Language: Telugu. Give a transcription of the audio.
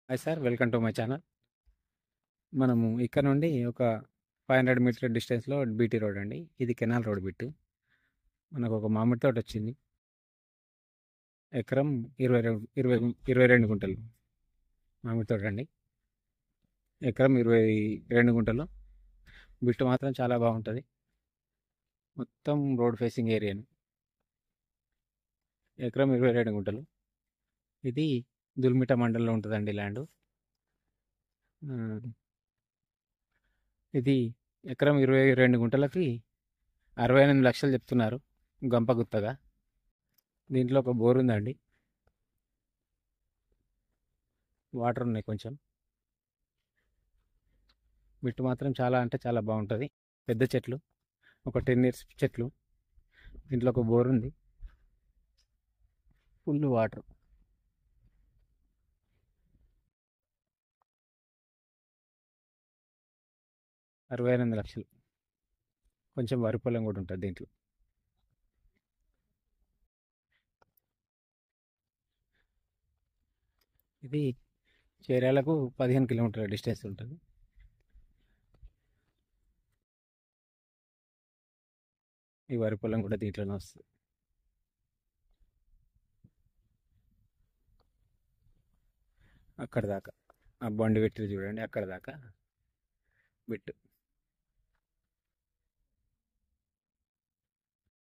Hi sir, welcome to my channel. మనము ఇక్కడ నుండి ఒక 500 మీటర్ డిస్టెన్స్లో బీటీ రోడ్ అండి. ఇది కెనాల్ రోడ్ బిట్టు. మనకు ఒక మామిడి తోట వచ్చింది. ఎకరం 22 గుంటలు మామిడి తోట అండి. ఎకరం 22 గుంటలు. బిట్టు మాత్రం చాలా బాగుంటుంది. మొత్తం రోడ్ ఫేసింగ్ ఏరియాని. ఎకరం 22 గుంటలు. ఇది దుల్మిట మండలంలో ఉంటుందండి ల్యాండ్. ఇది ఎకరం 22 గుంటలకి 68 లక్షలు చెప్తున్నారు గంప గుత్తగా. దీంట్లో ఒక బోర్ ఉందండి. వాటర్ ఉన్నాయి కొంచెం. బిట్టు మాత్రం చాలా అంటే చాలా బాగుంటుంది. పెద్ద చెట్లు, ఒక 10 ఇయర్స్ చెట్లు. దీంట్లో ఒక బోర్ ఉంది. Full water. 68 లక్షలు. కొంచెం వరి పొలం కూడా ఉంటుంది దీంట్లో. ఇది చేర్యాలకు 15 కిలోమీటర్ల డిస్టెన్స్ ఉంటుంది. ఈ వరి పొలం కూడా దీంట్లోనే వస్తుంది. అక్కడ దాకా ఆ బండి పెట్టి చూడండి, అక్కడ దాకా బిట్టు.